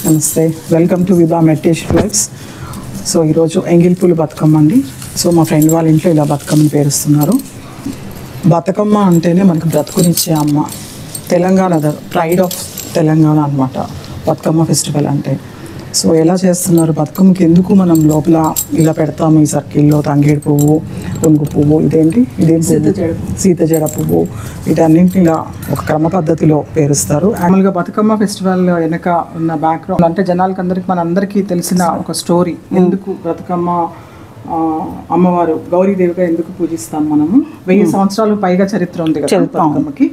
నమస్తే, welcome to Vibha meditation flex. So ఈరోజు ఎంగిల్పూలు బతుకమ్మ అండి. సో మా ఫ్రెండ్ వాళ్ళ ఇంట్లో ఇలా బతుకమ్మని పేరుస్తున్నారు. బతుకమ్మ అంటేనే మనకు బ్రతుకునిచ్చే అమ్మ. తెలంగాణ ప్రైడ్ ఆఫ్ తెలంగాణ అనమాట బతుకమ్మ ఫెస్టివల్ అంటే. సో ఎలా చేస్తున్నారు బతుకమ్మకి, ఎందుకు మనం లోపల ఇలా పెడతాము ఈ సర్కిల్లో తంగేడు పువ్వు, పునుగు పువ్వు, ఇదేం సీత జడ పువ్వు, వీటన్నింటిని ఇలా ఒక క్రమ పద్ధతిలో పేరుస్తారు. మామూలుగా బతుకమ్మ ఫెస్టివల్ వెనక ఉన్న బ్యాక్గ్రౌండ్ అంటే జనాలకి అందరికీ మనందరికీ తెలిసిన ఒక స్టోరీ. ఎందుకు బతుకమ్మ అమ్మవారు గౌరీదేవిగా ఎందుకు పూజిస్తాం మనము, 1000 సంవత్సరాలు పైగా చరిత్ర ఉంది కదా బతుకమ్మకి.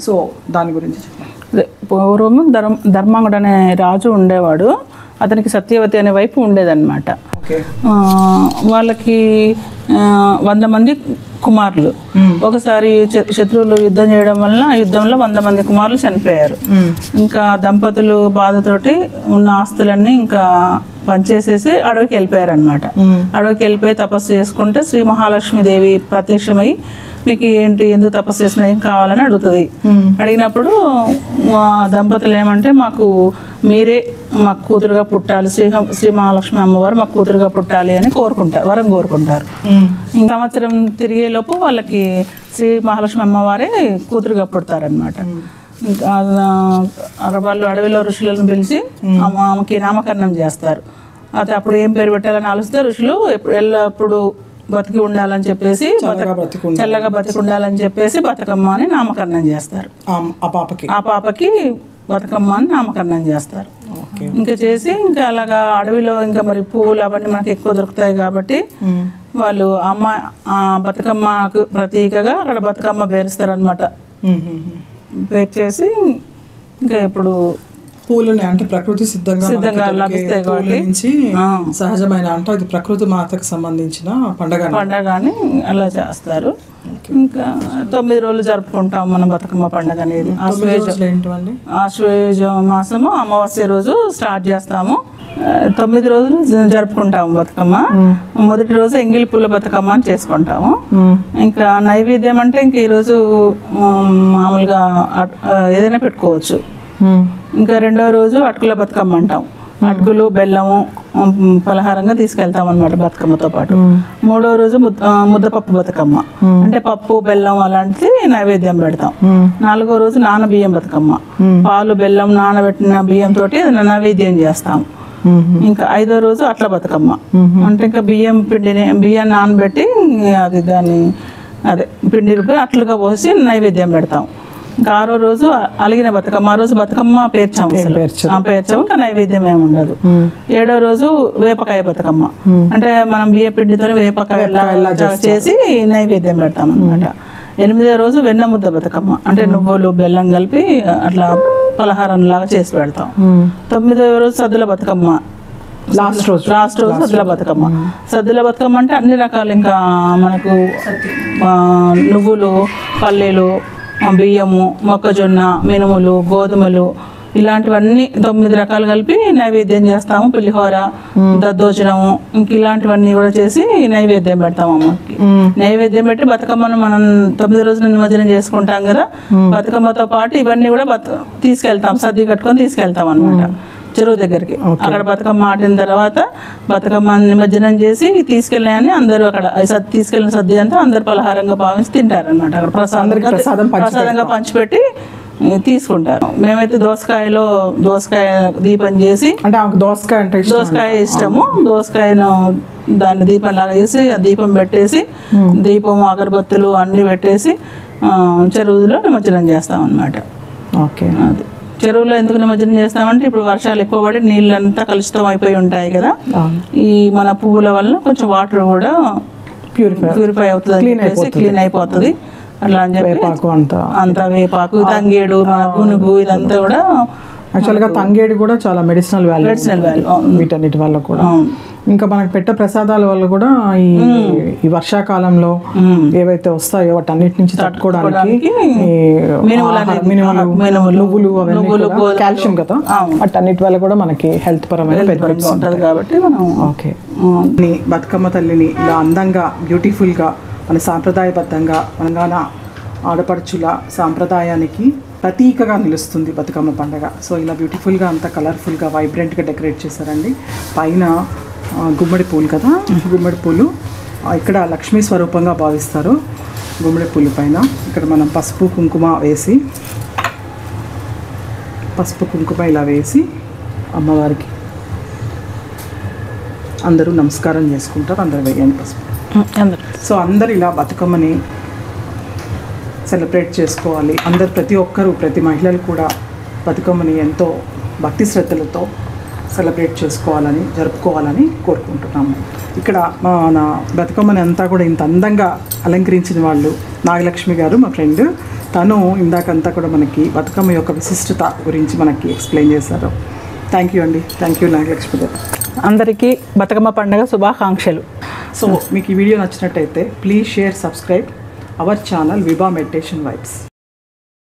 సో దాని గురించి చెప్పండి. పూర్వము ధర్మాంగుడు అనే రాజు ఉండేవాడు. అతనికి సత్యవతి అనే వైపు ఉండేదన్నమాట. వాళ్ళకి 100 మంది కుమారులు. ఒకసారి శత్రువులు యుద్ధం చేయడం వలన ఆ యుద్ధంలో 100 మంది కుమారులు చనిపోయారు. ఇంకా దంపతులు బాధతోటి ఉన్న ఆస్తులన్నీ ఇంకా పనిచేసేసి అడవికి వెళ్ళిపోయారు అనమాట. అడవికి వెళ్ళిపోయి తపస్సు చేసుకుంటే శ్రీ మహాలక్ష్మీదేవి ప్రత్యక్షమై మీకు ఏంటి, ఎందుకు తపస్సు చేసిన, ఏం కావాలని అడుగుతుంది. అడిగినప్పుడు దంపతులు ఏమంటే మీరే మాకు కూతురుగా పుట్టాలి, శ్రీ మహాలక్ష్మి అమ్మవారు మాకు కూతురుగా పుట్టాలి అని వరం కోరుకుంటారు. ఈ సంవత్సరం తిరిగేలోపు వాళ్ళకి శ్రీ మహాలక్ష్మి అమ్మవారే కూతురుగా పుడతారనమాట. వాళ్ళు అడవిలో ఋషులను పిలిచి ఆమెకి నామకరణం చేస్తారు. అయితే అప్పుడు ఏం పేరు పెట్టాలని ఆలోచిస్తే ఋషులు ఎల్లప్పుడు బతికి ఉండాలని చెప్పేసి, చల్లగా బతికి ఉండాలని చెప్పేసి బతుకమ్మ అని నామకరణం చేస్తారు. ఆ పాపకి బతుకమ్మ అని నామకరణం చేస్తారు. ఇంకా చేసి ఇంకా అలాగా అడవిలో ఇంకా మరి పువ్వులు అవన్నీ మనకి ఎక్కువ దొరుకుతాయి కాబట్టి వాళ్ళు బతుకమ్మకు ప్రతీకగా అక్కడ బతుకమ్మ పేరుస్తారు అనమాట. పేరు చేసి ఇంకా ఇప్పుడు పూలని అంటే ప్రకృతి సిద్ధంగా లభిస్తాయి కాబట్టి సహజమైన అంటే అది ప్రకృతి మాతకు సంబంధించిన పండగని అలా చేస్తారు. ఇంకా 9 రోజులు జరుపుకుంటాం మనం బతుకమ్మ పండుగ అనేది. ఆశ్వేజ మాసము అమావాస్య రోజు స్టార్ట్ చేస్తాము. 9 రోజులు జరుపుకుంటాము బతుకమ్మ. మొదటి రోజు ఎంగిలి పూల బతుకమ్మ అని చేసుకుంటాము. ఇంకా నైవేద్యం అంటే ఇంక ఈరోజు మామూలుగా ఏదైనా పెట్టుకోవచ్చు. ఇంకా 2వ రోజు అటుకుల బతుకమ్మ అంటాం. అటుకులు బెల్లము పలహారంగా తీసుకెళ్తాం అనమాట బతుకమ్మతో పాటు. 3వ రోజు ముద్దపప్పు బతుకమ్మ అంటే పప్పు బెల్లం అలాంటిది నైవేద్యం పెడతాం. 4వ రోజు నానబియ్యం బతుకమ్మ, పాలు బెల్లం నానబెట్టిన బియ్యం తోటి నైవేద్యం చేస్తాం. ఇంకా 5వ రోజు అట్ల బతుకమ్మ అంటే ఇంకా బియ్యాన్ని నానబెట్టి పిండి రూపి అట్లుగా పోసి నైవేద్యం పెడతాం. ఇంకా 6వ రోజు అలిగిన బతుకమ్మ, ఆ రోజు బతుకమ్మ పేర్చాము. ఇంకా నైవేద్యం ఏమి ఉండదు. 7వ రోజు వేపకాయ బతుకమ్మ అంటే మనం బియ్య పిండితో వేపకాయ చేసి నైవేద్యం పెడతాం అనమాట. 8వ రోజు వెన్న ముద్ద బతుకమ్మ అంటే నువ్వులు బెల్లం కలిపి అట్లా పలహారం లాగా చేసి పెడతాం. 9వ రోజు సద్దుల బతుకమ్మ, లాస్ట్ రోజు సద్దుల బతుకమ్మ. సద్దుల బతుకమ్మ అంటే అన్ని రకాలు ఇంకా మనకు నువ్వులు, పల్లీలు, బియ్యము, మొక్కజొన్న, మినుములు, గోధుమలు ఇలాంటివన్నీ 9 రకాలు కలిపి నైవేద్యం చేస్తాము. పులిహోర, దద్దోజనము ఇంక ఇలాంటివన్నీ కూడా చేసి నైవేద్యం పెడతాము అమ్మకి. నైవేద్యం పెట్టి బతుకమ్మను మనం 9 రోజులు నిమజ్జనం చేసుకుంటాం కదా. బతుకమ్మతో పాటు ఇవన్నీ కూడా తీసుకెళ్తాం, సర్ది కట్టుకొని తీసుకెళ్తాం అనమాట చెరువు దగ్గరికి. అక్కడ బతుకమ్మ ఆడిన తర్వాత బతుకమ్మ నిమజ్జనం చేసి తీసుకెళ్ళాయని అందరూ అక్కడ తీసుకెళ్ళిన సద్ది అంతా అందరు పలహారంగా భావించి తింటారనమాట. అక్కడ ప్రసాదంగా పంచిపెట్టి తీసుకుంటారు. మేమైతే దోసకాయ దీపం చేసి, అంటే దోసకాయ ఇష్టము, దోసకాయను దాన్ని దీపం లాగా చేసి ఆ దీపం పెట్టేసి దీపం అగరబత్తులు అన్ని పెట్టేసి చెరువులో నిమజ్జనం చేస్తాం అన్నమాట. ఓకే, అది చెరువులో ఎందుకు నిమజ్జనం చేస్తామంటే ఇప్పుడు వర్షాలు ఎక్కువ పడి నీళ్ళంతా కలుషితం అయిపోయి ఉంటాయి కదా. ఈ మన పువ్వుల వల్ల కొంచెం వాటర్ కూడా ప్యూరిఫై అవుతుంది, క్లీన్ అయిపోతుంది. అట్లా అని చెప్పి అంతా వేపాకు, తంగేడు, మన పునుగు ఇదంతా కూడా యాక్చువల్గా తంగేడు కూడా చాలా మెడిసినల్ వాల్యూ వీటన్నిటి వల్ల కూడా. ఇంకా మనకు పెట్టే ప్రసాదాల వల్ల కూడా ఈ వర్షాకాలంలో ఏవైతే వస్తాయో వాటన్నిటి నుంచి తట్టుకోవడానికి నువ్వులు కాల్షియం కదా, వాటన్నిటి వల్ల కూడా మనకి హెల్త్ పరమైన బెనిఫిట్స్ ఉంటుంది కాబట్టి మనం ఓకే బతుకమ్మ తల్లిని ఇలా అందంగా బ్యూటిఫుల్గా మన సాంప్రదాయబద్ధంగా తెలంగాణ ఆడపడుచుల సాంప్రదాయానికి ప్రతీకగా నిలుస్తుంది బతుకమ్మ పండగ. సో ఇలా బ్యూటిఫుల్గా అంతా కలర్ఫుల్గా వైబ్రెంట్గా డెకరేట్ చేశారండి. పైన గుమ్మడి పూలు కదా, గుమ్మడి పూలు ఇక్కడ లక్ష్మీ స్వరూపంగా భావిస్తారు. గుమ్మడి పూలు పైన ఇక్కడ మనం పసుపు కుంకుమ వేసి, పసుపు కుంకుమ ఇలా వేసి అమ్మవారికి అందరూ నమస్కారం చేసుకుంటారు. అందరూ వేయండి పసుపు. సో అందరు ఇలా బతుకమ్మని సెలబ్రేట్ చేసుకోవాలి. అందరు ప్రతి ఒక్కరూ, ప్రతి మహిళలు కూడా బతుకమ్మని ఎంతో భక్తి శ్రద్ధలతో సెలబ్రేట్ చేసుకోవాలని, జరుపుకోవాలని కోరుకుంటున్నాము. ఇక్కడ మన బతుకమ్మని అంతా కూడా ఇంత అందంగా అలంకరించిన వాళ్ళు నాగలక్ష్మి గారు, మా ఫ్రెండ్. తను ఇందాకంతా కూడా మనకి బతుకమ్మ యొక్క విశిష్టత గురించి మనకి ఎక్స్ప్లెయిన్ చేశారు. థ్యాంక్ యూ అండి. థ్యాంక్ యూ నాగలక్ష్మి గారు. అందరికీ బతుకమ్మ పండుగ శుభాకాంక్షలు. సో మీకు ఈ వీడియో నచ్చినట్టయితే please share, subscribe our channel Vibha meditation vibes.